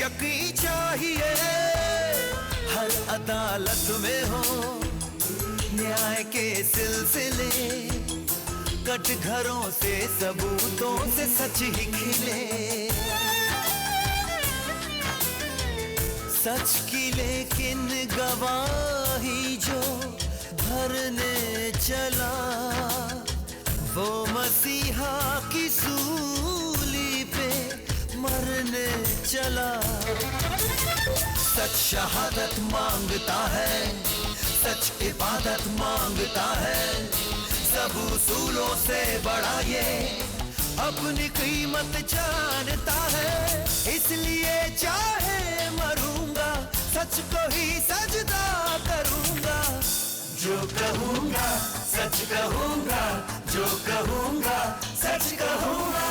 यकीन चाहिए, हर अदालत में हो न्याय के सिलसिले, कट घरों से सबूतों से सच ही खिले। सच की लेकिन गवाही जो भरने चला, वो मसीहा की सूली पे मरने चला। सच शहादत मांगता है, सच इबादत मांगता है, सब उसूलों से बड़ा ये अपनी कीमत जानता है। इसलिए चाहे मरूंगा, सच को ही सजदा करूंगा। जो कहूंगा सच कहूंगा, जो कहूंगा सच कहूंगा।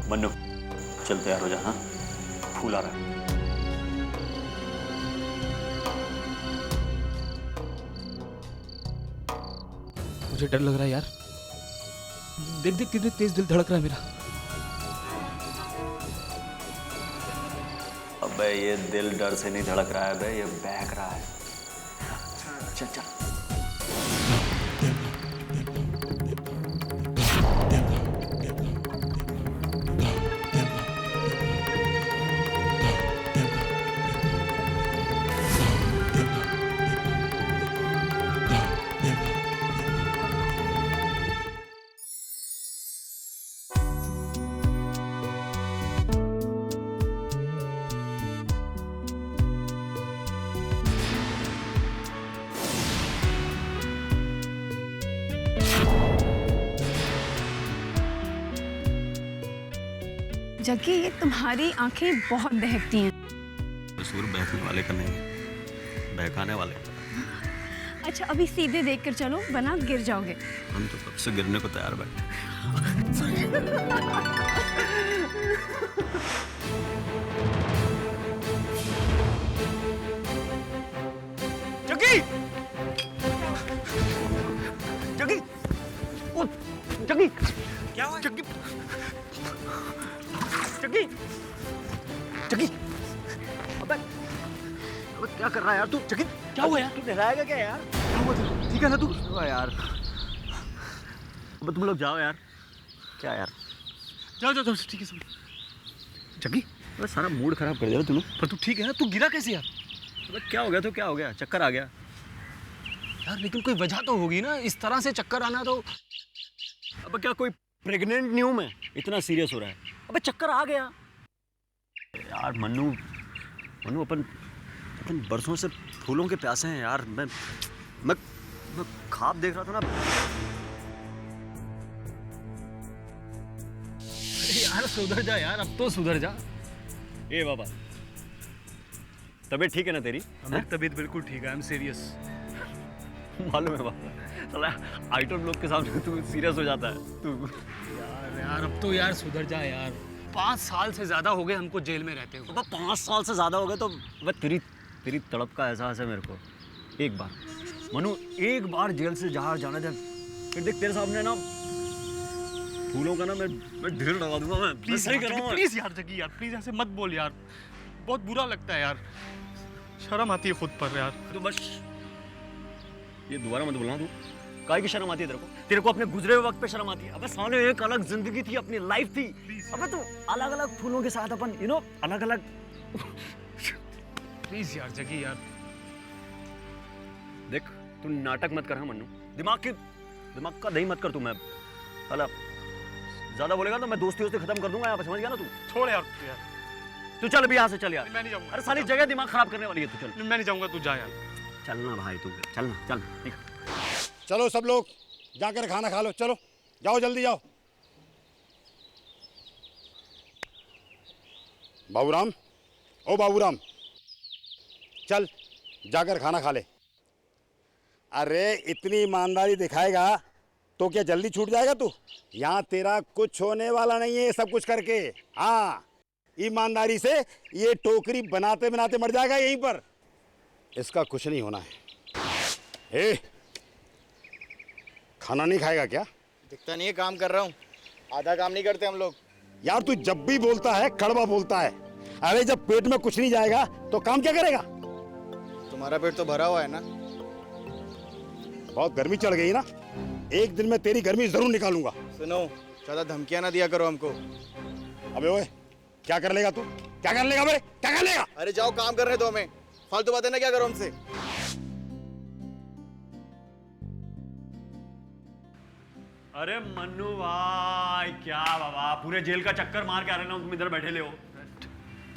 मन्नू चल तैयार हो जा। हाँ, फूल आ रहा है। मुझे डर लग रहा है यार। देख देख कितने तेज दिल धड़क रहा है मेरा। अबे ये दिल डर से नहीं धड़क रहा है बे, ये बहक रहा है। चल चल। जग्गी, ये तुम्हारी आंखें बहुत बहकती हैं। कसूर बहकने वाले का नहीं, बहकाने वाले का। अच्छा, अभी सीधे देखकर चलो वरना गिर जाओगे। हम तो कब से गिरने को तैयार बैठे। जग्गी! जग्गी! ओ, जग्गी! क्या हुआ? जग्गी! जग्गी! जग्गी! अबे क्या कर रहा है यार तू? जग्गी, क्या हुआ यार? तू डराएगा क्या यार? क्या हुआ तुझे? ठीक है ना तू? यार अबे तुम लोग जाओ यार। क्या यार? जाओ जाओ जाओ, ठीक है सब। जग्गी, अबे सारा मूड खराब कर दिया तूने। पर तू ठीक है ना? तू गिरा कैसे यार? अबे क्या हो गया तो क्या हो गया? चक्कर आ गया यार लेकिन कोई वजह तो होगी ना, इस तरह से चक्कर आना तो। अबे क्या कोई प्रेग्नेंट नहीं हूं मैं, इतना सीरियस हो रहा है? अबे चक्कर आ गया यार। मन्नू मन्नू अपन अपन बरसों से फूलों के प्यासे हैं यार। मैं ख्वाब देख रहा था ना। यार सुधर जा यार, अब तो सुधर जा। ए बाबा, तबीयत ठीक है ना तेरी? तबीयत बिल्कुल ठीक है, आई एम सीरियस। मालूम है बाबा, साला आइटम लोग के सामने तू सीरियस हो जाता है तू। यार अब तो यार सुधर जा यार। 5 साल से ज्यादा हो गए हमको जेल में रहते हुए। 5 साल से ज्यादा हो गए तो तेरी तड़प का एहसास है मेरे को। एक बार मनु, एक बार जेल से जहाँ जाना दे, फिर देख तेरे सामने ना फूलों का ना मैं ढेर लगा दूंगा। मैं प्लीज सही कर रहा हूं। प्लीज यार जग्गी यार, प्लीज ऐसे मत बोल यार, बहुत बुरा लगता है यार, शर्म आती है खुद पर यार। तो बस ये दोबारा मत बोलना। तू काहे की शर्म आती है तेरे को? तेरे को अपने गुजरे हुए वक्त पे शर्म आती है? अबे सामने एक अलग जिंदगी थी, अपनी लाइफ थी। अबे तू अलग अलग फूलों के साथ अपन अलग अलग। प्लीज यार जग्गी यार। देख तू नाटक मत कर। हाँ मन्नू, दिमाग का दही मत कर तू। मैं साला ज्यादा बोलेगा तो मैं दोस्ती खत्म कर दूंगा यहाँ पे, समझ गया ना तू? छोड़ यार तू चल अभी यहाँ से, चल यार। मैं नहीं जाऊंगा। अरे सारी जगह दिमाग खराब करने वाली है, तू चल। मैं नहीं जाऊंगा, तू जा यार। चलना भाई, तू चलना, चल। चलो सब लोग जाकर खाना खा लो, चलो जाओ जल्दी जाओ। बाबूराम, ओ बाबूराम, चल जाकर खाना खा ले। अरे इतनी ईमानदारी दिखाएगा तो क्या जल्दी छूट जाएगा तू? यहाँ तेरा कुछ होने वाला नहीं है सब कुछ करके। हाँ, ईमानदारी से ये टोकरी बनाते बनाते मर जाएगा यहीं पर। इसका कुछ नहीं होना है। ए, खाना नहीं खाएगा क्या? दिखता नहीं है काम कर रहा हूँ, आधा काम नहीं करते हम लोग। यार तू जब भी बोलता है कड़वा बोलता है। अरे जब पेट में कुछ नहीं जाएगा तो काम क्या करेगा? तुम्हारा पेट तो भरा हुआ है ना। बहुत गर्मी चढ़ गई ना, एक दिन में तेरी गर्मी जरूर निकालूंगा। सुनो, ज्यादा धमकियां ना दिया करो हमको। अबे ओए, क्या कर लेगा तू? क्या कर लेगा बे? क्या कर लेगा? अरे जाओ काम करने दो हमें, फालतू बातें ना क्या करो हमसे। अरे मन्नू भाई, क्या बाबा पूरे जेल का चक्कर मार के आ रहे ना, तुम इधर बैठे ले हो।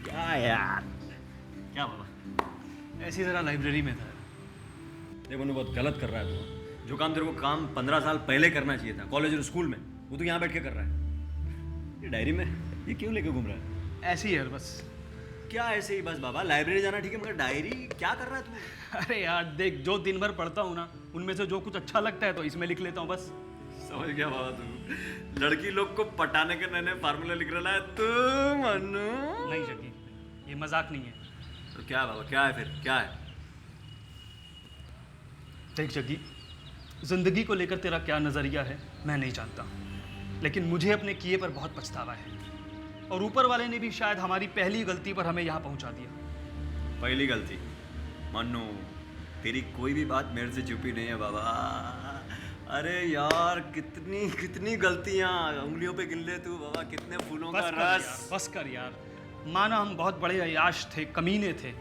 क्या यार, क्या बाबा? ऐसी जरा लाइब्रेरी में था। देखो मन्नू, बहुत गलत कर रहा है तू। जो काम तेरे को काम 15 साल पहले करना चाहिए था कॉलेज और स्कूल में, वो तो यहाँ बैठ के कर रहा है। ये डायरी में ये क्यों लेके घूम रहा है? ऐसे ही यार बस। क्या ऐसे ही बस बाबा? लाइब्रेरी जाना ठीक है, मगर डायरी क्या कर रहा है तू? अरे यार देख, जो दिन भर पढ़ता हूँ ना, उनमें से जो कुछ अच्छा लगता है तो इसमें लिख लेता हूँ बस। समझ गया बाबा तू। लड़की लोग को पटाने के नए नए फार्मूले लिख रहा है तू मन्नू। नहीं जगी, ये मजाक नहीं है। तो क्या बाबा, क्या है फिर, क्या है? देख जगी, जिंदगी को लेकर तेरा क्या नजरिया है मैं नहीं जानता, लेकिन मुझे अपने किए पर बहुत पछतावा है। और ऊपर वाले ने भी शायद हमारी पहली गलती पर हमें यहाँ पहुँचा दिया। पहली गलती? मन्नू, तेरी कोई भी बात मेरे से छुपी नहीं है बाबा। अरे यार, कितनी कितनी गलतियां उंगलियों पे गिन ले तू बाबा। कितने फूलों का रस। बस कर यार, माना हम बहुत बड़े अय्याश थे, कमीने थे,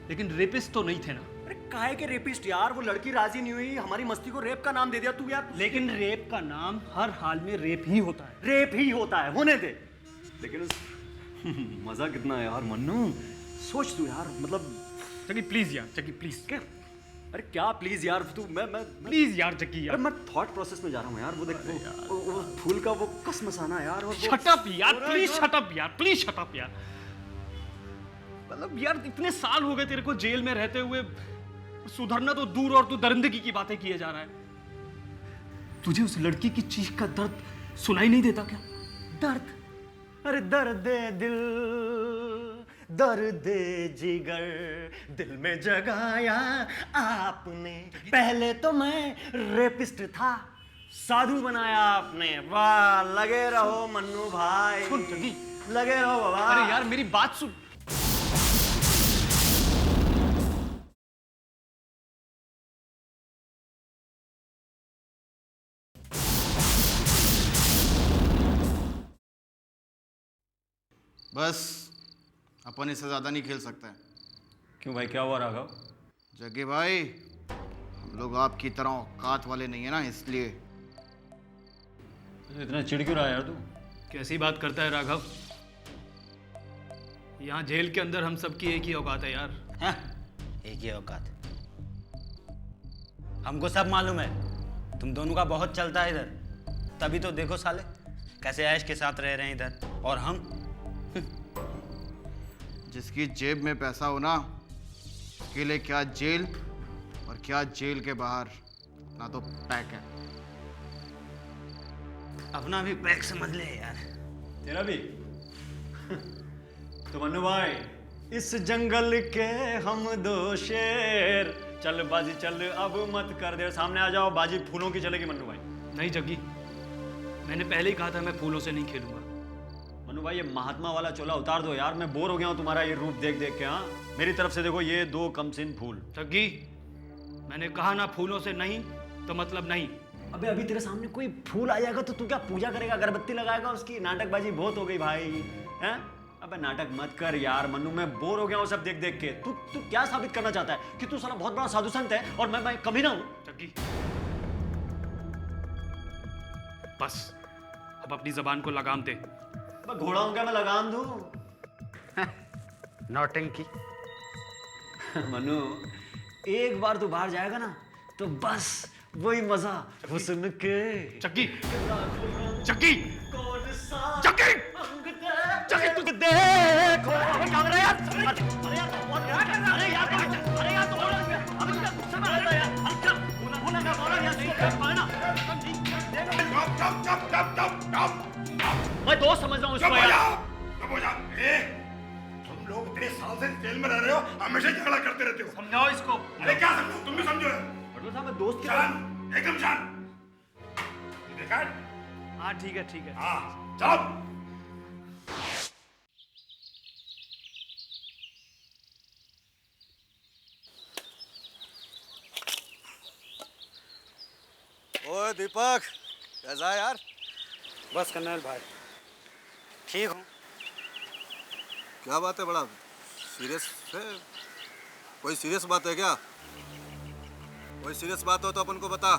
लेकिन रेपिस्ट तो नहीं थे ना। अरे काहे के रेपिस्ट यार? वो लड़की राजी नहीं हुई, हमारी मस्ती को रेप का नाम दे दिया तू यार। लेकिन रेप का नाम हर हाल में रेप ही होता है। रेप ही होता है, होने दे। लेकिन उस मजा कितना है यार मन्नू, सोच तू यार। मतलब जगी प्लीज यार, जगी प्लीज। क्या? अरे क्या प्लीज यार तू? मैं प्लीज यार जगी यार। अरे मैं थॉट प्रोसेस में जा रहा हूँ यार। वो देख, वो फूल का वो कसमसाना यार। और शट अप यार, प्लीज शट अप यार, प्लीज शट अप यार। मतलब यार, इतने साल हो गए तेरे को जेल में रहते हुए, सुधरना तो दूर और तू दरिंदगी की बातें किए जा रहा है। तुझे उस लड़की की चीख का दर्द सुनाई नहीं देता क्या? दर्द? अरे दर्द दिल, दर्द जिगर, दिल में जगाया आपने। पहले तो मैं रेपिस्ट था, साधु बनाया आपने। वाह, लगे रहो मन्नू भाई, सुन जगी, लगे रहो बाबा। अरे यार मेरी बात सुन। बस, अपन इससे ज्यादा नहीं खेल सकते। क्यों भाई, क्या हुआ राघव? जग्गे भाई, हम लोग आपकी तरह औकात वाले नहीं है ना, इसलिए। इतना चिढ़ क्यों रहा है यार तू? कैसी बात करता है राघव? यहाँ जेल के अंदर हम सबकी एक ही औकात है यार। हाँ, एक ही औकात। हमको सब मालूम है, तुम दोनों का बहुत चलता है इधर। तभी तो देखो साले कैसे ऐश के साथ रह रहे हैं इधर, और हम। जिसकी जेब में पैसा हो ना, उसके लिए क्या जेल और क्या जेल के बाहर, ना तो पैक है। अपना भी पैक समझ ले यार। तेरा भी? तो मन्नू भाई, इस जंगल के हम दो शेर, चल बाजी चल, अब मत कर दे, सामने आ जाओ, बाजी फूलों की चलेगी मन्नू भाई। नहीं जगी, मैंने पहले ही कहा था मैं फूलों से नहीं खेलूंगा। मन्नू भाई, ये महात्मा वाला चोला उतार दो यार, मैं बोर हो गया हूँ तुम्हारा ये रूप देख देख के। हाँ, मेरी तरफ से देखो ये 2 कमसिन फूल। जग्गी, मैंने कहा ना फूलों से नहीं तो मतलब नहीं। अबे अभी तेरे सामने कोई फूल आ जाएगा तो तू क्या पूजा करेगा, अगरबत्ती लगाएगा उसकी? नाटकबाजी बहुत हो गई भाई, हैं? अबे नाटक मत कर यार मन्नू, मैं बोर हो गया हूँ सब देख देख के। तू क्या साबित करना चाहता है कि तू साला बहुत बड़ा साधु संत है और मैं कमीना हूँ? जग्गी, बस अब अपनी जबान को लगाम दे। मैं घोड़ा हूँ क्या, मैं लगाम दूँ? नौटंकी। मनु, एक बार तू बाहर जाएगा ना तो बस वही मजा हुस्न के। जग्गी, जग्गी, जग्गी, जग्गी तू देखो क्या कर रहा है यार? अरे यार, अरे यार, अरे यार, अरे यार, अरे यार, अरे यार, मैं दोस्त समझ रहा हूँ इसको यार। तुम लोग इतने साल से जेल में रह रहे हो, हमेशा झगड़ा करते रहते हो। समझाओ इसको। अरे क्या समझो, तुम भी समझो। पटोले साहब मैं दोस्त शांत, एकदम शांत। ये देखा है? हाँ ठीक है ठीक है। हाँ, चलो। ओए दीपक, कैसा है यार? बस कर्नल भाई ठीक हूँ। क्या बात है, बड़ा सीरियस है? कोई सीरियस बात है क्या? कोई सीरियस बात हो तो अपन को बता,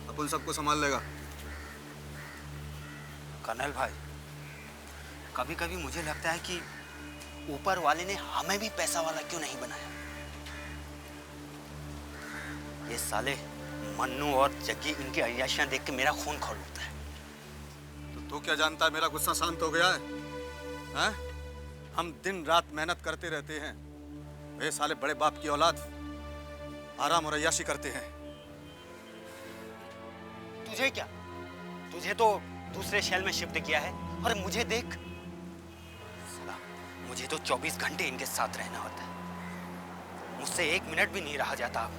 अपन सबको संभाल लेगा। कर्नल भाई कभी कभी मुझे लगता है कि ऊपर वाले ने हमें भी पैसा वाला क्यों नहीं बनाया। ये साले मन्नू और जग्गी, इनकी अय्याशियां देख के मेरा खून खौल उठता है। तो तू क्या जानता है मेरा गुस्सा शांत हो गया है? हैं? हम दिन रात मेहनत करते रहते हैं, ये साले बड़े बाप की औलाद आराम और अय्याशी करते हैं। तुझे क्या? तुझे तो दूसरे शहर में शिफ्ट किया है और मुझे देख, साला मुझे तो 24 घंटे इनके साथ रहना होता है। मुझसे 1 मिनट भी नहीं रहा जाता अब।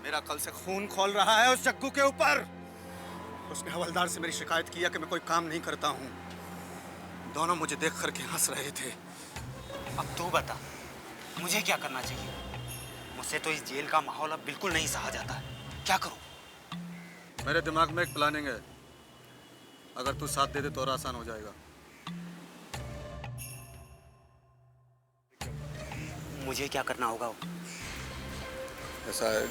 मेरा कल से खून खौल रहा है उस जग्गू के ऊपर। उसने हवलदार से मेरी शिकायत किया कि मैं कोई काम नहीं करता हूँ। दोनों मुझे देख करके हंस रहे थे। अब तू बता मुझे क्या करना चाहिए? मुझसे तो इस जेल का माहौल अब बिल्कुल नहीं सहा जाता है। क्या करूं? मेरे दिमाग में एक प्लानिंग है, अगर तू साथ दे दे तो और आसान हो जाएगा। मुझे क्या करना होगा? ऐसा है,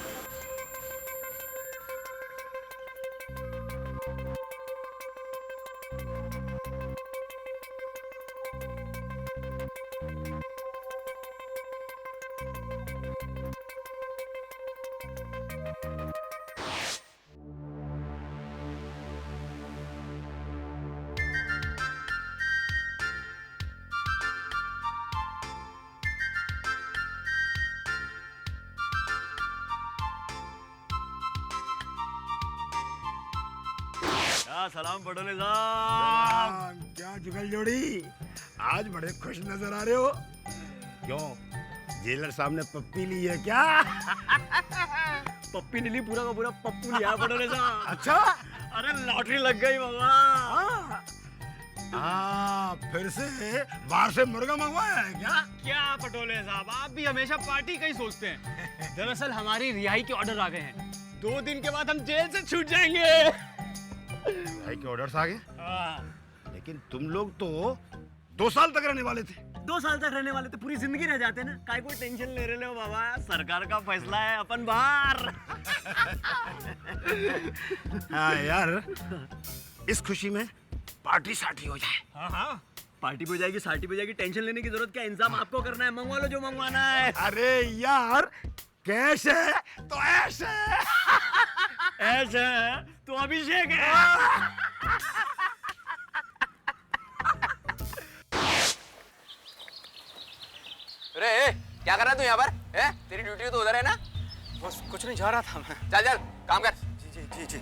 क्या सलाम पटोले साहब। क्या जुगल जोड़ी, आज बड़े खुश नजर आ रहे हो। क्यों, जेलर साहब ने पप्पी ली है क्या? पप्पी नहीं ली, पूरा का पूरा पप्पू लिया पटोले साहब। अच्छा, अरे लॉटरी लग गई बाबा। हाँ, फिर से बाहर से मुर्गा मंगवाया है क्या? क्या पटोले साहब, आप भी हमेशा पार्टी का ही सोचते हैं। दरअसल हमारी रिहाई के ऑर्डर आ गए हैं। 2 दिन के बाद हम जेल से छूट जाएंगे। भाई के ऑर्डर्स आ गए? लेकिन तुम लोग तो 2 साल तक रहने वाले थे। 2 साल तक रहने वाले थे, पूरी जिंदगी रह जाते ना। काय कोई टेंशन ले रहे हो बाबा, सरकार का फैसला है, अपन बाहर। हाँ यार, इस खुशी में पार्टी साटी हो जाए। हाँ हाँ, पार्टी भी हो जाएगी, साटी भी हो जाएगी। टेंशन लेने की जरूरत क्या, इंतजाम आपको करना है। मंगवा लो जो मंगवाना है। अरे यार, कैश है तो ऐश है। ऐसा है तो अभिषेक है। अरे क्या कर रहा है तू यहाँ पर? तेरी ड्यूटी तो उधर है ना? बस कुछ नहीं, जा रहा था मैं। चल चल काम कर। जी जी जी जी।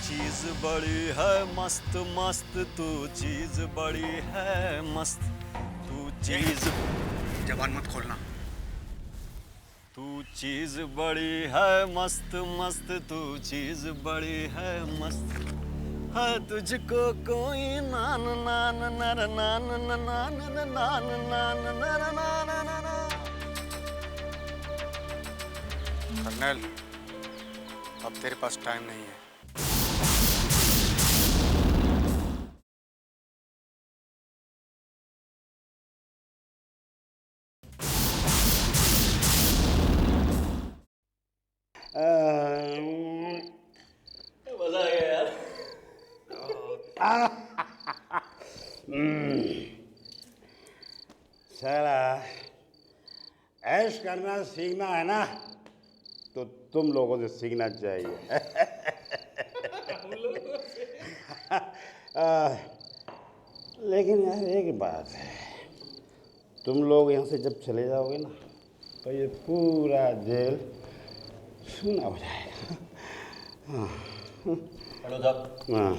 चीज बड़ी है मस्त मस्त, तू चीज बड़ी है मस्त, तू चीज। जबान मत खोलना। तू चीज बड़ी है मस्त मस्त, तू चीज बड़ी है मस्त, है तुझको कोई नान नान नर नान नान नान नान नर नान नान। कर्नल, अब तेरे पास टाइम नहीं है। मजा आ गया यार। साला ऐश करना सीखना है ना तो तुम लोगों से सीखना चाहिए। लेकिन यार एक बात है, तुम लोग यहाँ से जब चले जाओगे ना तो ये पूरा जेल सूना हो जाएगा। हेलो साहब, हाँ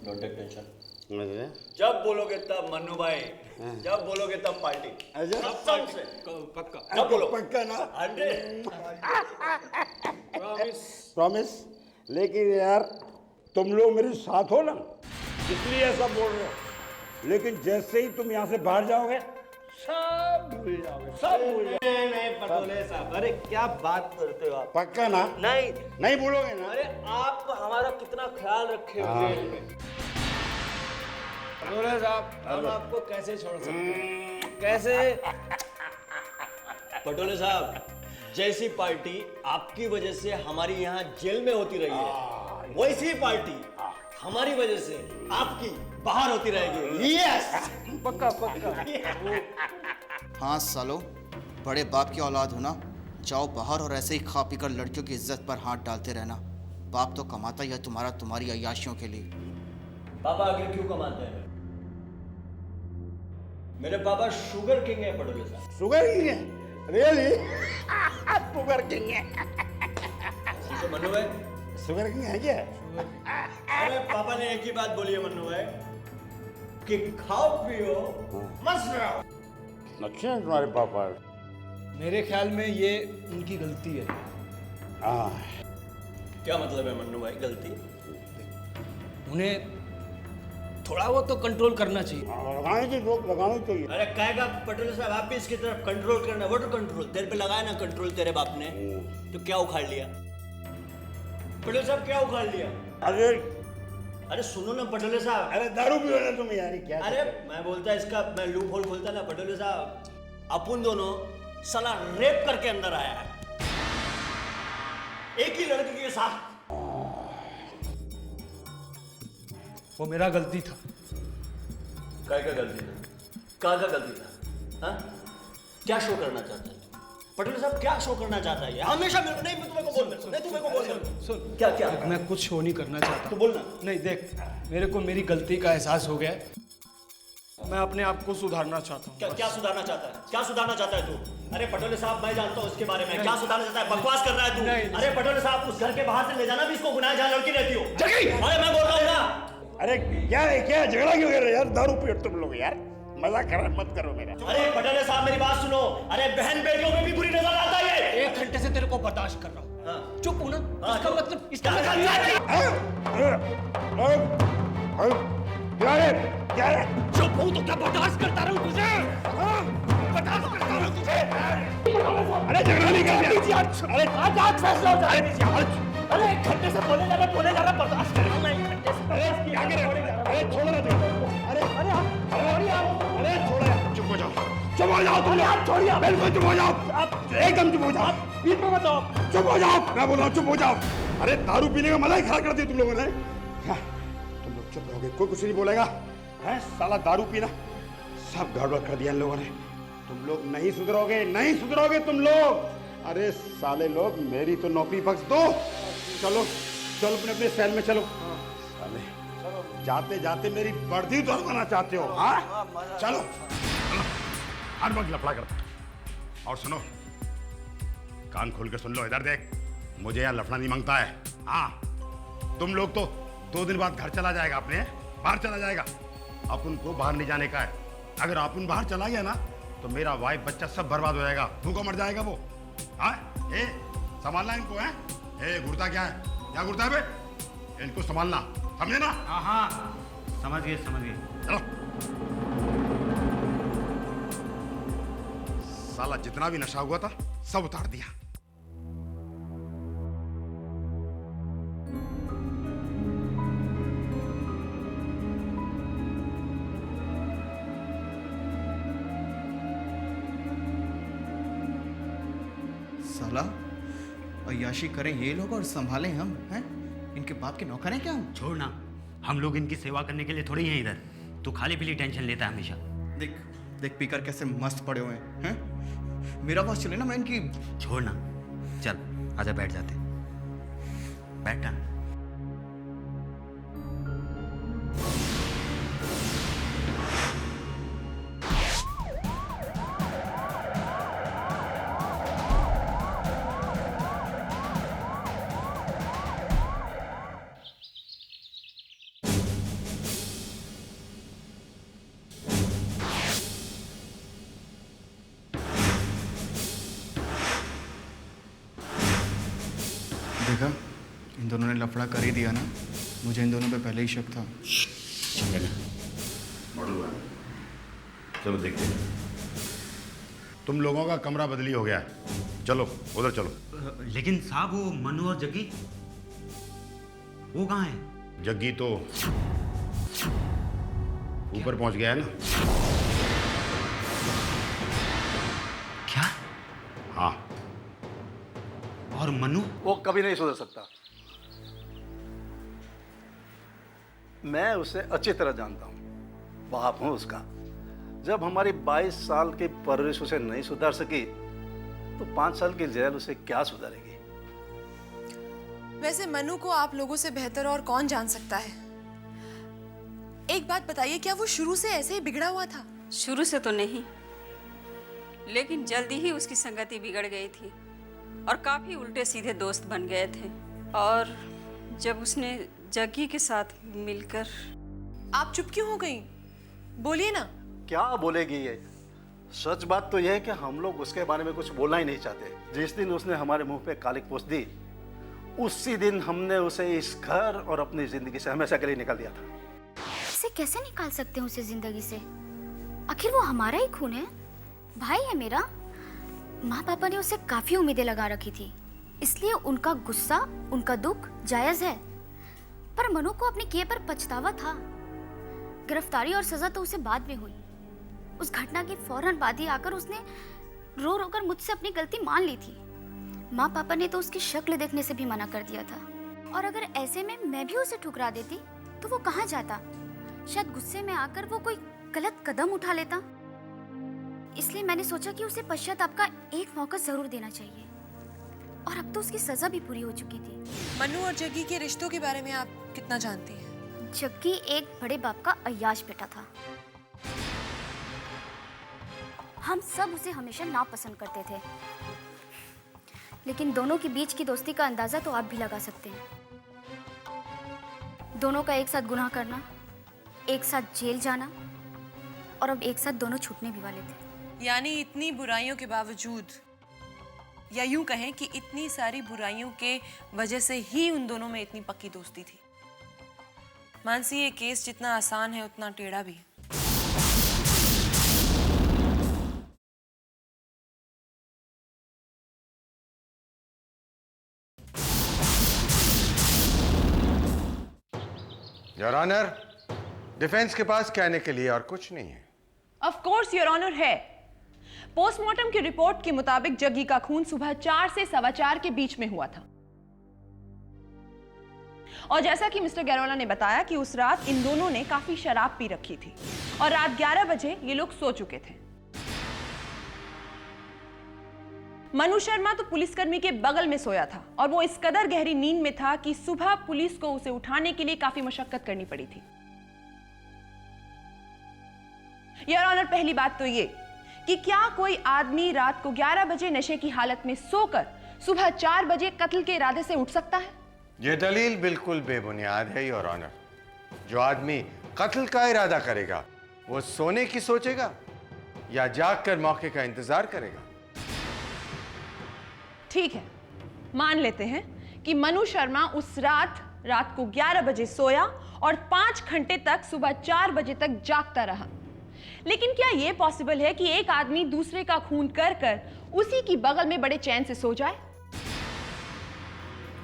डोंट टेक टेंशन। मुझे जब बोलोगे तब मन्नू भाई, जब बोलोगे तब पार्टी। अच्छा सबसे पक्का, जब बोलो पक्का ना? 100 प्रॉमिस। लेकिन यार तुम लोग मेरे साथ हो ना, इसलिए ऐसा बोल रहे हो। लेकिन जैसे ही तुम यहाँ से बाहर जाओगे सब भूल जाओगे, सब भूल जाओगे। नहीं पटोले साहब, अरे क्या बात करते हो आप? पक्का ना? नहीं नहीं भूलोगे ना? अरे आप हमारा कितना ख्याल रखे हो जेल में। पटोले साहब, हम आपको कैसे छोड़ सकते हैं? कैसे? पटोले साहब, जैसी पार्टी आपकी वजह से हमारी यहाँ जेल में होती रही है, वैसी पार्टी हमारी वजह से आपकी बाहर होती रहेगी। यस, पक्का पक्का। हाँ सालो, बड़े बाप की औलाद हो ना, जाओ बाहर और ऐसे ही खा पी कर लड़कियों की इज्जत पर हाथ डालते रहना। बाप तो कमाता ही है तुम्हारी अय्याशियों के लिए। पापा आखिर क्यों कमाते हैं? मेरे पापा शुगर किंग है पटोले साहब। शुगर किंग है? रियली? शुगर किंग है? तो मन्नू भाई, शुगर किंग है क्या? अरे पापा ने एक ही बात बोली है मन्नू भाई कि खाओ पियो मस्त रहो। अच्छा है तुम्हारे पापा। मेरे ख्याल में ये उनकी गलती है। हाँ क्या मतलब है मन्नू भाई गलती? उन्हें थोड़ा वो तो कंट्रोल करना चाहिए। लगाने की रोक लगानी चाहिए। अरे कहेगा पटोले साहब, आप भी इसकी तरफ कंट्रोल करना। What control? तेरे पे लगाया ना कंट्रोल तेरे बाप ने, तो क्या उखाड़ लिया? पटोले साहब क्या उखाड़ लिया? अरे सुनो ना पटोले साहब। अरे दारू पियो ना तुम यार, क्या? अरे मैं बोलता इसका, मैं लूप होल खोलता ना पटोले साहब। अपन दोनों साला रेप करके अंदर आया है एक ही लड़की के साथ। वो मेरा गलती था। काय का गलती था? का गलती था? हाँ? क्या शो करना चाहता है पटोले साहब? क्या शो करना चाहता है? हमेशा मेरे को नहीं, तुम्हें को बोल, नहीं तुम्हें को बोल। सुन, क्या क्या? मैं कुछ शो नहीं करना चाहता। तो बोलना। नहीं देख, मेरे को मेरी गलती का एहसास हो गया है। मैं अपने आप को सुधारना चाहता हूँ। क्या क्या सुधारना चाहता है? क्या सुधारना चाहता है तू? अरे पटोले साहब, मैं जानता हूँ इसके बारे में। क्या सुधारना चाहता है? बकवास कर रहा है तू। अरे पटोले साहब, उस घर के बाहर से ले जाना भी इसको गुनाह है जहाँ लड़की रहती हो। अरे मैं बोल रहा हूँ ना। अरे क्या है, क्या झगड़ा क्यों कर रहे हो यार? दारू पियो तुम लोग यार, मजाक कर मत करो मेरा। अरे पटोले साहब मेरी बात सुनो। अरे बहन बेटियों में भी बुरी नजर आता है ये। 1 घंटे से तेरे को बर्दाश्त कर रहा हूँ। हाँ। चुप हो ना? इसका मतलब इसका क्या है? चुप हूँ तो क्या बर्दाश्त करता रहूँ तुझे? बर्दाश्त करता रहूँ तुझे? अरे झगड़ा नहीं कर दिया। अरे आज फैसला हो जाए। अरे 1 घंटे से बोले जा रहा बर्दाश्त कर रहा हूँ मैं 1 घंटे से। अरे क्या कर रहे हो? अरे छोड़ो ना तुम। अरे अरे छोड़ो यार, चुप हो जाओ तुम यार, छोड़िए बिल्कुल चुप हो जाओ। आप एकदम चुप हो जाओ। बीच में मत आओ। चुप हो जाओ, मैं बोल रहा हूँ चुप हो जाओ। अरे दारू पीने का मजा ही खराब कर दिया तुम लोगों ने। क्या तुम लोग चुप रहोगे? कोई कुछ नहीं बोलेगा? है साला दारू पीना सब गड़बड़ कर दिया इन लोगों ने। तुम लोग नहीं सुधरोगे, नहीं सुधरोगे तुम लोग। अरे साले लोग, मेरी तो नौकरी बख्श दो। चलो चलो अपने अपने सेल में चलो। साले जाते जाते मेरी वर्दी तो हरवाना चाहते हो? हाँ चलो, हर वक्त लफड़ा करता। और सुनो, कान खोल के सुन लो, इधर देख, मुझे यहाँ लफड़ा नहीं मांगता है। हाँ तुम लोग तो 2 दिन बाद घर चला जाएगा, अपने बाहर चला जाएगा। अपन को बाहर नहीं जाने का है। अगर अपन बाहर चला गया ना तो मेरा वाइफ बच्चा सब बर्बाद हो जाएगा, भूखा मर जाएगा वो। हाँ ए संभालना इनको है। ए गुर्दा क्या है? क्या गुर्दा है बे? इनको संभालना, समझे ना? हाँ समझ गए चलो। साला जितना भी नशा हुआ था सब उतार दिया। साला अय्याशी करें ये लोग और संभालें हम, हैं? इनके बाप के नौकर हैं क्या हम? छोड़ ना, हम लोग इनकी सेवा करने के लिए थोड़ी हैं इधर। तू खाली पीली टेंशन लेता है हमेशा। देख, देख पीकर कैसे मस्त पड़े हुए हैं। मेरा बॉस चले ना, मैं इनकी। छोड़ ना, चल आजा बैठ जाते, बैठ ना। देखा, इन दोनों ने लफड़ा कर ही दिया ना। मुझे इन दोनों पे पहले ही शक था। चलो देखते हैं। तुम लोगों का कमरा बदली हो गया है, चलो उधर चलो। लेकिन साहब वो मनु और जग्गी वो कहाँ है? जग्गी तो ऊपर पहुंच गया है ना। क्या? हाँ। और मनु? वो कभी नहीं सुधर सकता। मैं उसे अच्छी तरह जानता हूँ, बाप हूँ उसका। जब हमारी 22 साल की परवरिश उसे नहीं सुधार सकी, तो 5 साल की जेल उसे क्या सुधारेगी? वैसे मनु को आप लोगों से बेहतर और कौन जान सकता है। एक बात बताइए, क्या वो शुरू से ऐसे ही बिगड़ा हुआ था? शुरू से तो नहीं, लेकिन जल्दी ही उसकी संगति बिगड़ गई थी और काफी उल्टे सीधे दोस्त बन गए थे। और जब उसने जग्गी के साथ मिलकर। आप चुप क्यों हो गई? बोलिए ना। क्या बोलेगी ये? सच बात तो यह है कि हम लोग उसके बारे में कुछ बोलना ही नहीं चाहते। जिस दिन उसने हमारे मुंह पे कालिक पोछ दी, उसी दिन हमने उसे इस घर और अपनी जिंदगी से हमेशा के लिए निकाल दिया था। इसे कैसे निकाल सकते हैं उसे जिंदगी से? आखिर वो हमारा ही खून है, भाई है मेरा। माँ पापा ने उसे काफी उम्मीदें लगा रखी थी, इसलिए उनका गुस्सा, उनका दुख जायज है। पर मनु को अपने किए पर पछतावा था। गिरफ्तारी और सजा तो उसे बाद में हुई। उस घटना के फौरन बाद ही आकर उसने रो रो कर मुझसे अपनी गलती मान ली थी। माँ पापा ने तो उसकी शक्ल देखने से भी मना कर दिया था। और अगर ऐसे में मैं भी उसे ठुकरा देती तो वो कहाँ जाता? शायद गुस्से में आकर वो कोई गलत कदम उठा लेता। इसलिए मैंने सोचा कि उसे पश्चाताप का एक मौका जरूर देना चाहिए। और अब तो उसकी सजा भी पूरी हो चुकी थी। मनु और जग्गी के रिश्तों के बारे में आप कितना जानती हैं? जग्गी एक बड़े बाप का अय्याश बेटा था। हम सब उसे हमेशा नापसंद करते थे, लेकिन दोनों के बीच की दोस्ती का अंदाजा तो आप भी लगा सकते हैं। दोनों का एक साथ गुनाह करना, एक साथ जेल जाना, और अब एक साथ दोनों छूटने भी वाले थे। यानी इतनी बुराइयों के बावजूद, या यूं कहें कि इतनी सारी बुराइयों के वजह से ही उन दोनों में इतनी पक्की दोस्ती थी। मानसी, ये केस जितना आसान है उतना टेढ़ा भी है। योर ऑनर, डिफेंस के पास कहने के लिए और कुछ नहीं है। ऑफ कोर्स योर ऑनर है। पोस्टमार्टम की रिपोर्ट के मुताबिक जग्गी का खून सुबह 4 से 4:15 के बीच में हुआ था। और जैसा कि मिस्टर गैरोला ने बताया कि उस रात इन दोनों ने काफी शराब पी रखी थी और रात 11 बजे ये लोग सो चुके थे। मनु शर्मा तो पुलिसकर्मी के बगल में सोया था और वो इस कदर गहरी नींद में था कि सुबह पुलिस को उसे उठाने के लिए काफी मशक्कत करनी पड़ी थी। योर ऑनर, पहली बात तो ये कि क्या कोई आदमी रात को 11 बजे नशे की हालत में सोकर सुबह 4 बजे कत्ल के इरादे से उठ सकता है? यह दलील बिल्कुल बेबुनियाद है योर ऑनर। जो आदमी कत्ल का इरादा करेगा वो सोने की सोचेगा या जागकर मौके का इंतजार करेगा? ठीक है, मान लेते हैं कि मनु शर्मा उस रात को 11 बजे सोया और 5 घंटे तक सुबह 4 बजे तक जागता रहा। लेकिन क्या यह पॉसिबल है कि एक आदमी दूसरे का खून कर कर उसी की बगल में बड़े चैन से सो जाए?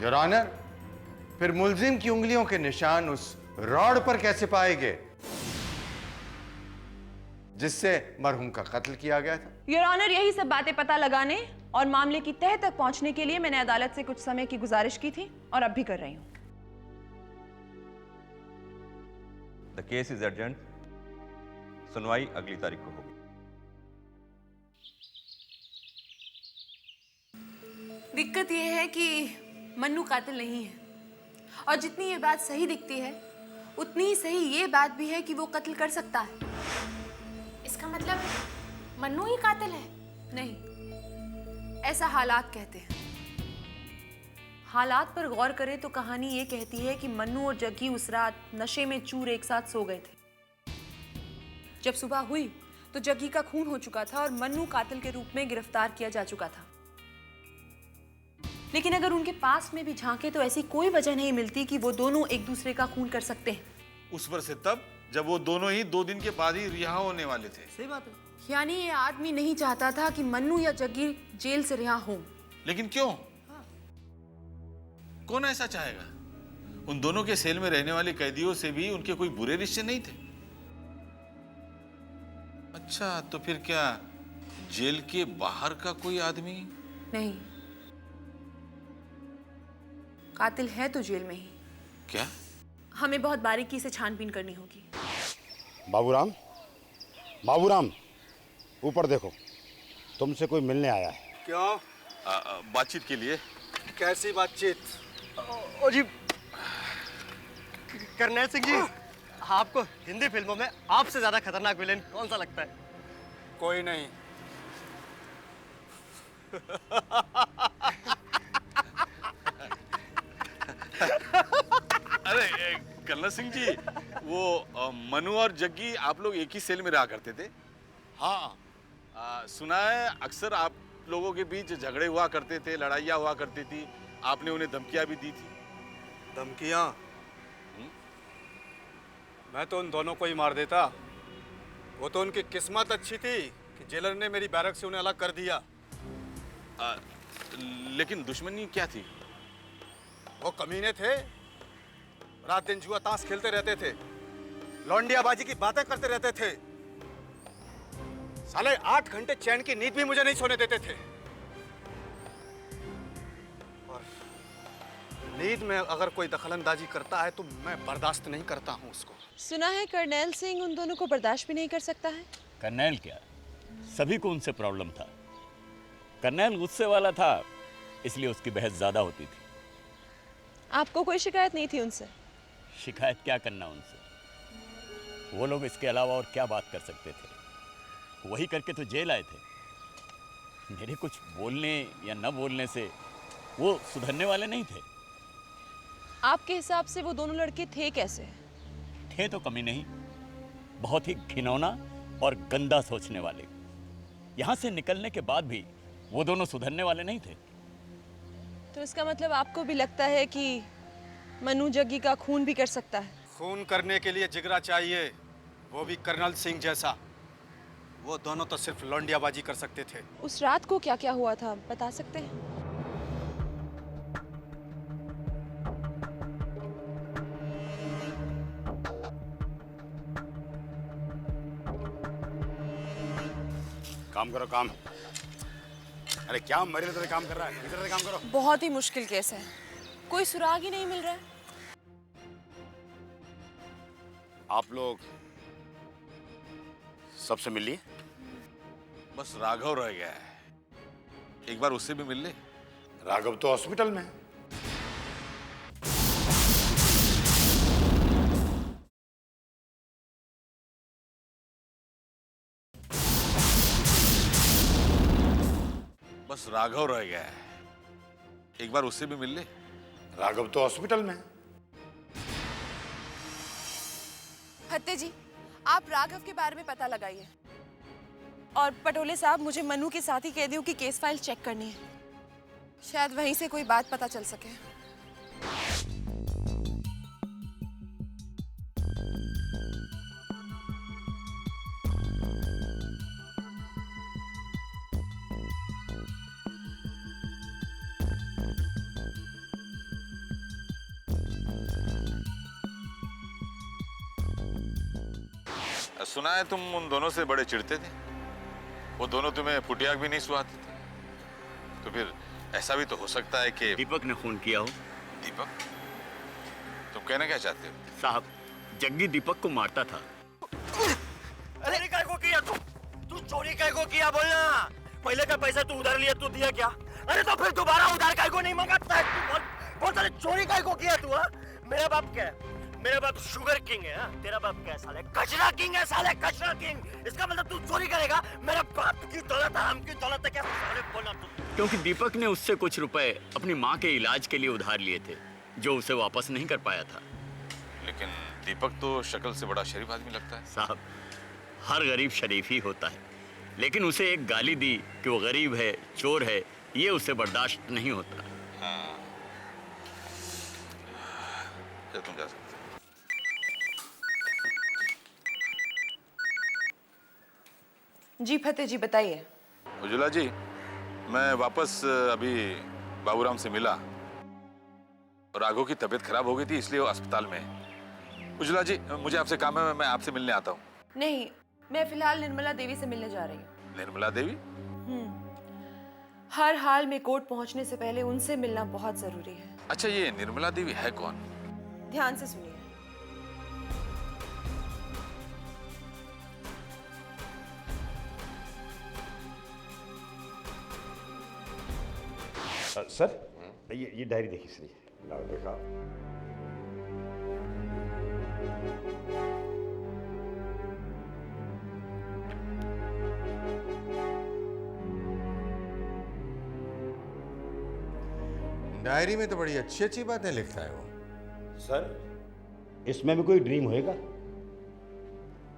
योर ऑनर, फिर मुल्जिम की उंगलियों के निशान उस रॉड पर कैसे पाएंगे जिससे मरहूम का कत्ल किया गया था? योर ऑनर, यही सब बातें पता लगाने और मामले की तह तक पहुंचने के लिए मैंने अदालत से कुछ समय की गुजारिश की थी और अब भी कर रही हूं। The case is urgent. सुनवाई अगली तारीख को होगी। दिक्कत यह है कि मन्नू कातिल नहीं है, और जितनी ये बात सही दिखती है उतनी ही सही ये बात भी है कि वो कत्ल कर सकता है। इसका मतलब मन्नू ही कातिल है? नहीं, ऐसा हालात कहते हैं। हालात पर गौर करें तो कहानी ये कहती है कि मन्नू और जग्गी उस रात नशे में चूर एक साथ सो गए थे। जब सुबह हुई तो जग्गी का खून हो चुका था और मन्नू कातिल के रूप में गिरफ्तार किया जा चुका था। लेकिन अगर उनके पास में भी झांके तो ऐसी कोई वजह नहीं मिलती कि वो दोनों एक दूसरे का खून कर सकते हैं। उस पर से तब जब वो दोनों ही 2 दिन के बाद ही रिहा होने वाले थे। सही बात है। यानी ये आदमी नहीं चाहता था कि मन्नू या जग्गी जेल से रिहा हों। लेकिन क्यों? कौन ऐसा चाहेगा? उन दोनों के सेल में रहने वाले कैदियों से भी उनके कोई बुरे रिश्ते नहीं थे। अच्छा, तो फिर क्या जेल के बाहर का कोई आदमी? नहीं, कातिल है तो जेल में ही। क्या? हमें बहुत बारीकी से छानबीन करनी होगी। बाबूराम, बाबूराम, ऊपर देखो, तुमसे कोई मिलने आया है। क्यों? बातचीत के लिए। कैसी बातचीत? ओ जी, करनैल सिंह जी, आपको हिंदी फिल्मों में आपसे ज्यादा खतरनाक विलेन कौन सा लगता है? कोई नहीं। अरे कर्नल सिंह जी, वो मनु और जग्गी आप लोग एक ही सेल में रहा करते थे? हाँ। सुना है अक्सर आप लोगों के बीच झगड़े हुआ करते थे, लड़ाइयाँ हुआ करती थी, आपने उन्हें धमकियाँ भी दी थी। धमकियाँ? मैं तो उन दोनों को ही मार देता। वो तो उनकी किस्मत अच्छी थी कि जेलर ने मेरी बैरक से उन्हें अलग कर दिया। लेकिन दुश्मनी क्या थी? वो कमीने थे, रात दिन जुआ ताश खेलते रहते थे, लौंडियाबाजी की बातें करते रहते थे। साले 8 घंटे चैन की नींद भी मुझे नहीं सोने देते थे। और नींद में अगर कोई दखलंदाजी करता है तो मैं बर्दाश्त नहीं करता हूं उसको। सुना है कर्नैल सिंह उन दोनों को बर्दाश्त भी नहीं कर सकता है। कर्नैल क्या, सभी को उनसे प्रॉब्लम था। कर्नैल गुस्से वाला था, इसलिए उसकी बहस ज्यादा होती थी। आपको कोई शिकायत नहीं थी उनसे? शिकायत क्या करना उनसे, वो लोग इसके अलावा और क्या बात कर सकते थे? वही करके तो जेल आए थे। मेरे कुछ बोलने या न बोलने से वो सुधरने वाले नहीं थे। आपके हिसाब से वो दोनों लड़के थे कैसे? थे तो कमी नहीं, बहुत ही घिनौना और गंदा सोचने वाले। यहाँ से निकलने के बाद भी वो दोनों सुधरने वाले नहीं थे। तो इसका मतलब आपको भी लगता है कि मनु जग्गी का खून भी कर सकता है? खून करने के लिए जिगरा चाहिए, वो भी कर्नल सिंह जैसा। वो दोनों तो सिर्फ लौंडियाबाजी कर सकते थे। उस रात को क्या क्या हुआ था बता सकते हैं? काम करो, काम। अरे क्या मरी तरह काम कर रहा है? इधर से काम करो। बहुत ही मुश्किल केस है, कोई सुराग ही नहीं मिल रहा है। आप लोग सबसे मिल लिए? बस राघव रह गया है, एक बार उससे भी मिल ले। राघव तो हॉस्पिटल में है। बस राघव रह गया है, एक बार उससे भी मिल ले। राघव तो हॉस्पिटल में है। फत्ते जी, आप राघव के बारे में पता लगाइए। और पटोले साहब, मुझे मनु के साथी कैदियों की केस फाइल चेक करनी है, शायद वहीं से कोई बात पता चल सके। सुना है तुम उन दोनों से बड़े चिढ़ते थे, वो दोनों तुम्हें फुटियाक भी नहीं सुहाते थे। तो फिर ऐसा भी तो हो सकता है कि दीपक ने खून किया हो। दीपक? तुम कहना क्या चाहते हो? साहब, जग्गी दीपक को मारता था। अरे चोरी काय को किया तू चोरी काय को किया बोलना। पहले का पैसा तू उधार लिया, तू दिया क्या? अरे तो फिर दोबारा उधार काय को नहीं मांगा? बहुत सारे चोरी काय को किया तू? मेरा बाप क्या है? मेरा बाप शुगर किंग है। तेरा बाप क्या है साले? कचरा किंग है साले, कचरा किंग। इसका मतलब तू चोरी करेगा? मेरा बाप की दौलत है, हमकी दौलत है क्या? साले बोला तू। क्योंकि दीपक ने उससे कुछ रुपए अपनी माँ के इलाज के लिए उधार लिए थे, जो उसे वापस नहीं कर पाया था। लेकिन दीपक तो शक्ल से बड़ा शरीफ आदमी लगता है। साहब, हर गरीब शरीफ ही होता है, लेकिन उसे एक गाली दी कि वो गरीब है, चोर है, ये उसे बर्दाश्त नहीं होता। हाँ, तुम जा सकते। जी फतेह जी, बताइए। उज्ज्वला जी, मैं वापस अभी बाबूराम से मिला। राघव की तबीयत खराब हो गई थी, इसलिए वो अस्पताल में है। उज्ज्वला जी, मुझे आपसे काम है, मैं आपसे मिलने आता हूँ। नहीं, मैं फिलहाल निर्मला देवी से मिलने जा रही हूँ। निर्मला देवी? हर हाल में कोर्ट पहुँचने से पहले उनसे मिलना बहुत जरूरी है। अच्छा, ये निर्मला देवी है कौन? ध्यान से सुनिए। सर, ये डायरी देखिए श्री। देखा। डायरी में तो बड़ी अच्छी अच्छी बातें लिखता है वो। सर, इसमें भी कोई ड्रीम होएगा?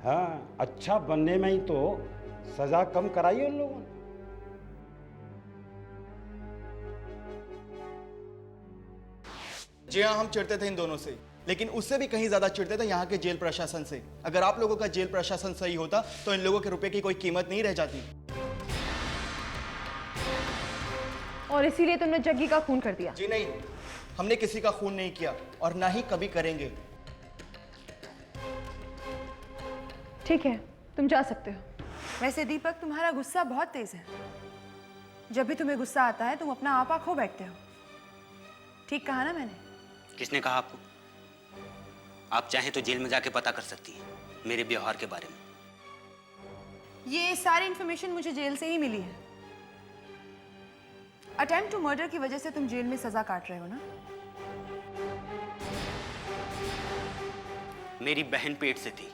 हाँ, अच्छा बनने में ही तो सजा कम कराई उन लोगों ने। जी हाँ, हम चिढ़ते थे इन दोनों से, लेकिन उससे भी कहीं ज्यादा चिढ़ते थे यहाँ के जेल प्रशासन से। अगर आप लोगों का जेल प्रशासन सही होता तो इन लोगों के रुपए की कोई कीमत नहीं रह जाती। और इसीलिए तुमने जग्गी का खून कर दिया? जी नहीं, हमने किसी का खून नहीं किया और ना ही कभी करेंगे। ठीक है, तुम जा सकते हो। वैसे दीपक, तुम्हारा गुस्सा बहुत तेज है। जब भी तुम्हें गुस्सा आता है तुम अपना आपा खो बैठते हो। ठीक कहा ना मैंने? किसने कहा आपको? आप चाहें तो जेल में जाके पता कर सकती हैं मेरे व्यवहार के बारे में। ये सारी इंफॉर्मेशन मुझे जेल से ही मिली है। अटेम्प्ट टू मर्डर की वजह से तुम जेल में सजा काट रहे हो ना? मेरी बहन पेट से थी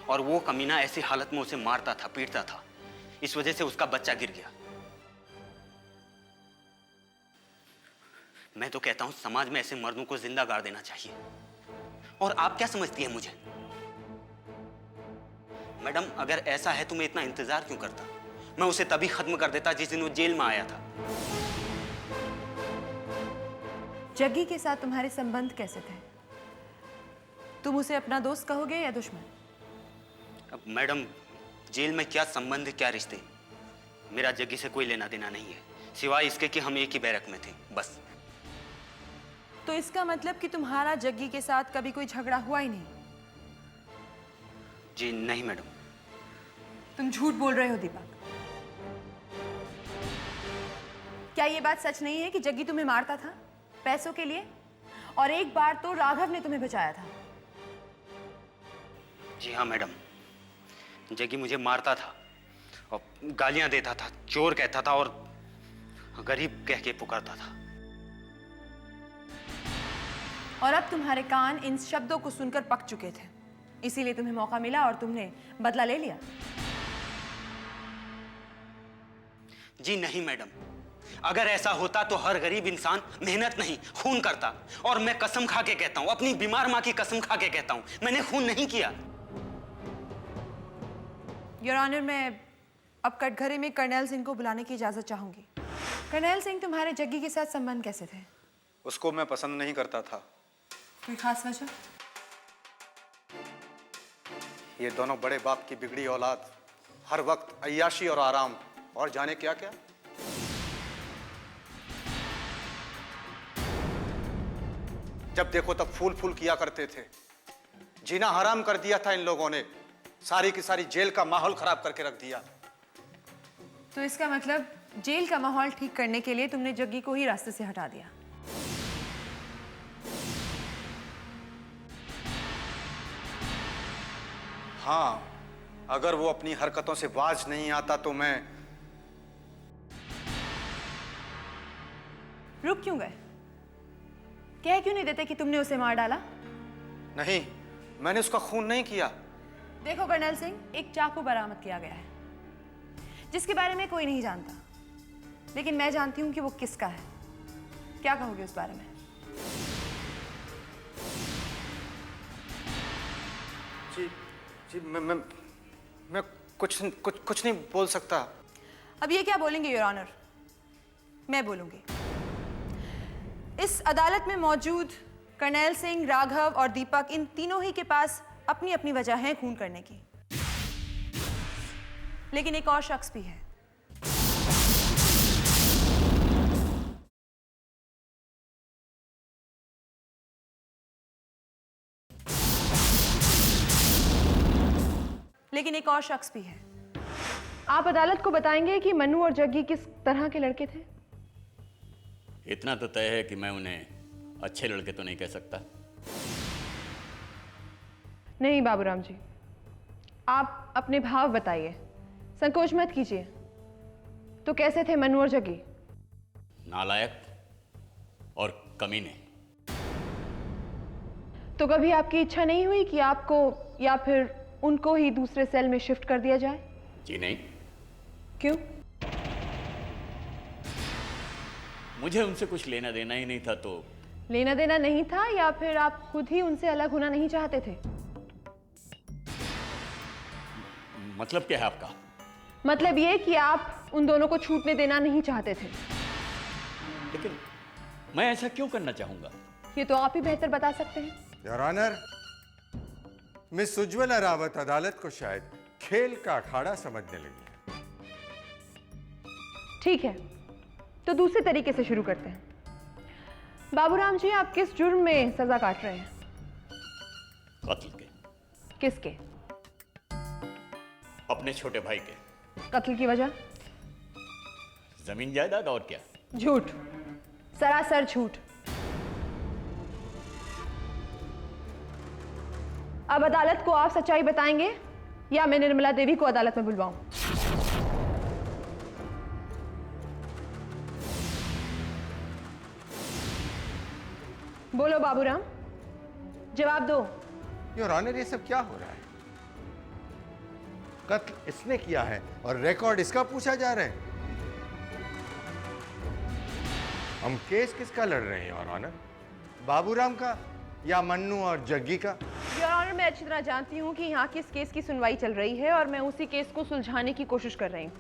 और वो कमीना ऐसी हालत में उसे मारता था, पीटता था। इस वजह से उसका बच्चा गिर गया। मैं तो कहता हूं समाज में ऐसे मर्दों को जिंदा गाड़ देना चाहिए। और आप क्या समझती हैं मुझे? मैडम, अगर ऐसा है तो मैं इतना इंतजार क्यों करता? मैं उसे तभी खत्म कर देता जिस दिन वो जेल में आया था। जग्गी के साथ तुम्हारे संबंध कैसे थे? तुम उसे अपना दोस्त कहोगे या दुश्मन? अब मैडम, जेल में क्या संबंध, क्या रिश्ते? मेरा जग्गी से कोई लेना देना नहीं है, सिवाय इसके कि हम एक ही बैरक में थे, बस। तो इसका मतलब कि तुम्हारा जग्गी के साथ कभी कोई झगड़ा हुआ ही नहीं? जी नहीं मैडम। तुम झूठ बोल रहे हो दीपक। क्या ये बात सच नहीं है कि जग्गी तुम्हें मारता था पैसों के लिए? और एक बार तो राघव ने तुम्हें बचाया था। जी हाँ मैडम, जग्गी मुझे मारता था और गालियां देता था, चोर कहता था और गरीब कह के पुकारता था। और अब तुम्हारे कान इन शब्दों को सुनकर पक चुके थे, इसीलिए तुम्हें मौका मिला और तुमने बदला ले लिया। जी नहीं मैडम, अगर ऐसा होता तो हर गरीब इंसान मेहनत नहीं खून करता। और मैं कसम खा के कहता हूं, अपनी बीमार मां की कसम खा के कहता हूं, मैंने खून नहीं किया। योर ऑनर, मैं अब कटघरे में कर्नल सिंह को बुलाने की इजाजत चाहूंगी। कर्नल सिंह, तुम्हारे जग्गी के साथ संबंध कैसे थे? उसको मैं पसंद नहीं करता था। कोई खास वजह? ये दोनों बड़े बाप की बिगड़ी औलाद, हर वक्त अय्याशी और आराम और जाने क्या क्या। जब देखो तब फूल फूल किया करते थे। जीना हराम कर दिया था इन लोगों ने। सारी की सारी जेल का माहौल खराब करके रख दिया। तो इसका मतलब जेल का माहौल ठीक करने के लिए तुमने जग्गी को ही रास्ते से हटा दिया। हाँ, अगर वो अपनी हरकतों से बाज नहीं आता तो मैं क्यों गए? कह क्यों नहीं देते कि तुमने उसे मार डाला? नहीं, मैंने उसका खून नहीं किया। देखो कर्नल सिंह, एक चाकू बरामद किया गया है जिसके बारे में कोई नहीं जानता, लेकिन मैं जानती हूं कि वो किसका है। क्या कहोगे उस बारे में? जी जी, मैं कुछ नहीं बोल सकता। अब ये क्या बोलेंगे योर ऑनर? मैं बोलूंगी। इस अदालत में मौजूद कर्नल सिंह, राघव और दीपक, इन तीनों ही के पास अपनी अपनी वजह है खून करने की, लेकिन एक और शख्स भी है। लेकिन एक और शख्स भी है। आप अदालत को बताएंगे कि मन्नू और जग्गी किस तरह के लड़के थे? इतना तो तय है कि मैं उन्हें अच्छे लड़के तो नहीं कह सकता। नहीं बाबूराम जी, आप अपने भाव बताइए, संकोच मत कीजिए। तो कैसे थे मन्नू और जग्गी? नालायक और कमीने। तो कभी आपकी इच्छा नहीं हुई कि आपको या फिर उनको ही दूसरे सेल में शिफ्ट कर दिया जाए? जी नहीं। क्यों? मुझे उनसे कुछ लेना देना ही नहीं था। तो लेना देना नहीं था या फिर आप खुद ही उनसे अलग होना नहीं चाहते थे? मतलब क्या है आपका? मतलब ये कि आप उन दोनों को छूटने देना नहीं चाहते थे। लेकिन मैं ऐसा क्यों करना चाहूंगा? ये तो आप ही बेहतर बता सकते हैं। Your honour, miss Ujjwala Rawat अदालत को शायद खेल का अखाड़ा समझने लगी है। ठीक है, तो दूसरे तरीके से शुरू करते हैं। बाबूराम जी, आप किस जुर्म में सजा काट रहे हैं? कत्ल के। किसके? अपने छोटे भाई के। कत्ल की वजह? जमीन जायदाद और क्या? झूठ, सरासर झूठ। अब अदालत को आप सच्चाई बताएंगे या मैं निर्मला देवी को अदालत में बुलवाऊं? बोलो बाबूराम, जवाब दो। योर ऑनर, ये सब क्या हो रहा है? कत्ल इसने किया है और रिकॉर्ड इसका पूछा जा रहा है। हम केस किसका लड़ रहे हैं योर ऑनर? बाबूराम का या मन्नू और जग्गी का? योर ऑनर, मैं अच्छी तरह जानती हूँ कि यहाँ किस केस की सुनवाई चल रही है और मैं उसी केस को सुलझाने की कोशिश कर रही हूँ।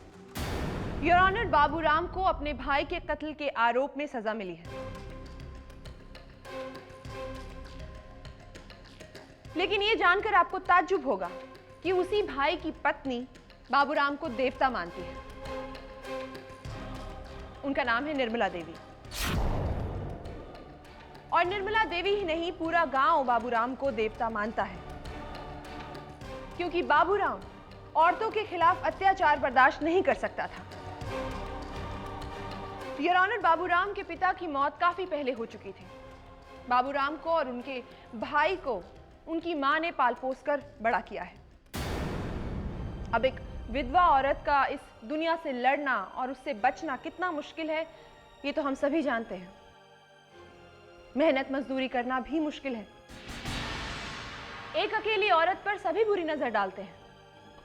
योर ऑनर, बाबूराम को अपने भाई के कत्ल के आरोप में सजा मिली है, लेकिन ये जानकर आपको ताज्जुब होगा कि उसी भाई की पत्नी बाबूराम को देवता मानती है। उनका नाम है निर्मला देवी। और निर्मला देवी ही नहीं, पूरा गांव बाबूराम को देवता मानता है, क्योंकि बाबूराम औरतों के खिलाफ अत्याचार बर्दाश्त नहीं कर सकता था। योर ऑनर, बाबूराम के पिता की मौत काफी पहले हो चुकी थी। बाबूराम को और उनके भाई को उनकी मां ने पाल पोस कर बड़ा किया है। अब एक विधवा औरत का इस दुनिया से लड़ना और उससे बचना कितना मुश्किल है, ये तो हम सभी जानते हैं। मेहनत मजदूरी करना भी मुश्किल है। एक अकेली औरत पर सभी बुरी नजर डालते हैं।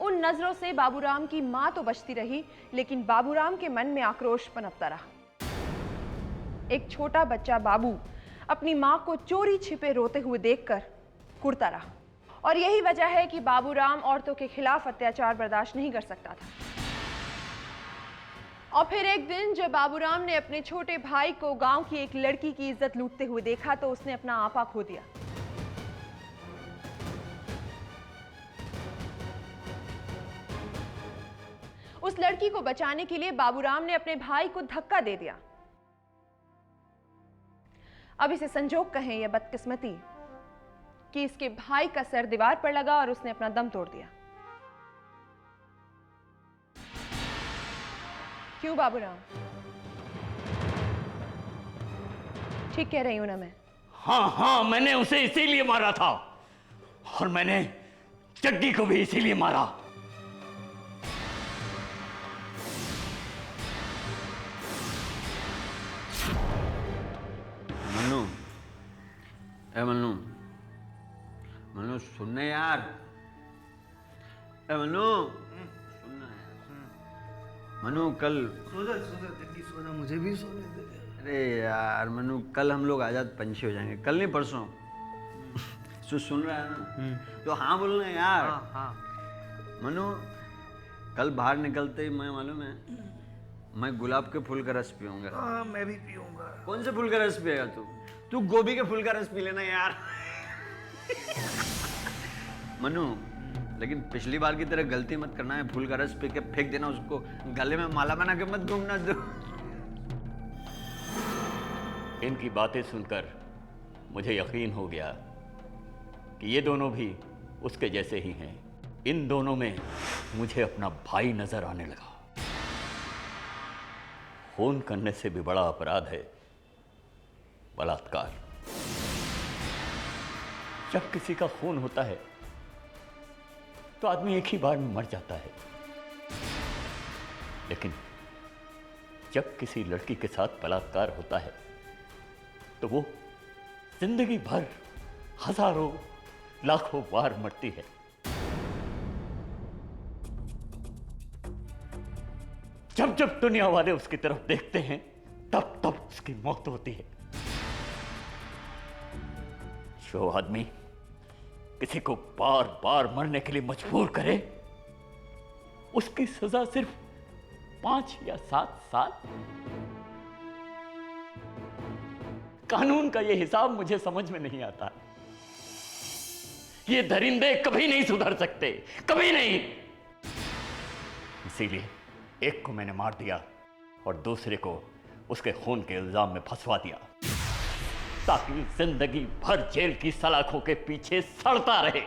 उन नजरों से बाबूराम की मां तो बचती रही, लेकिन बाबूराम के मन में आक्रोश पनपता रहा। एक छोटा बच्चा बाबू अपनी मां को चोरी छिपे रोते हुए देखकर कुड़ता रहा, और यही वजह है कि बाबूराम औरतों के खिलाफ अत्याचार बर्दाश्त नहीं कर सकता था। और फिर एक दिन जब बाबूराम ने अपने छोटे भाई को गांव की एक लड़की की इज्जत लूटते हुए देखा, तो उसने अपना आपा खो दिया। उस लड़की को बचाने के लिए बाबूराम ने अपने भाई को धक्का दे दिया। अब इसे संजोग कहें या बदकिस्मती कि इसके भाई का सर दीवार पर लगा और उसने अपना दम तोड़ दिया। क्यों बाबूराम? ठीक कह रही हूं ना मैं? हाँ हाँ, मैंने उसे इसीलिए मारा था, और मैंने जग्गी को भी इसीलिए मारा। मन्नू, ए मन्नू, मन्नू सुनने यार, ए मन्नू सुनना यार। मन्नू कल सो जा जल्दी सो जा, मुझे भी सोने दे। अरे यार मन्नू, कल हम लोग आजाद पंछी हो जाएंगे, कल नहीं परसों। सुन रहा है ना? तो हाँ बोलना यार। हाँ। मनु, कल बाहर निकलते ही मैं मालूम है, मैं गुलाब के फूल का रस पीऊंगा। हाँ, मैं भी पीऊंगा। कौन से फूल का रस पिएगा तू? तू गोभी के फूल का रस पी लेना यार। मनु, लेकिन पिछली बार की तरह गलती मत करना है, फूल का रस पी के फेंक देना, उसको गले में माला बना के मत घूमना तू। इनकी बातें सुनकर मुझे यकीन हो गया कि ये दोनों भी उसके जैसे ही हैं। इन दोनों में मुझे अपना भाई नजर आने लगा। खून करने से भी बड़ा अपराध है बलात्कार। जब किसी का खून होता है तो आदमी एक ही बार में मर जाता है, लेकिन जब किसी लड़की के साथ बलात्कार होता है तो वो जिंदगी भर हजारों लाखों बार मरती है। जब जब दुनिया वाले उसकी तरफ देखते हैं तब तब उसकी मौत होती है। जो आदमी किसी को बार बार मरने के लिए मजबूर करे, उसकी सजा सिर्फ 5 या 7 साल। कानून का यह हिसाब मुझे समझ में नहीं आता। ये दरिंदे कभी नहीं सुधर सकते, कभी नहीं। इसीलिए एक को मैंने मार दिया और दूसरे को उसके खून के इल्जाम में फंसवा दिया, ताकि जिंदगी भर जेल की सलाखों के पीछे सड़ता रहे।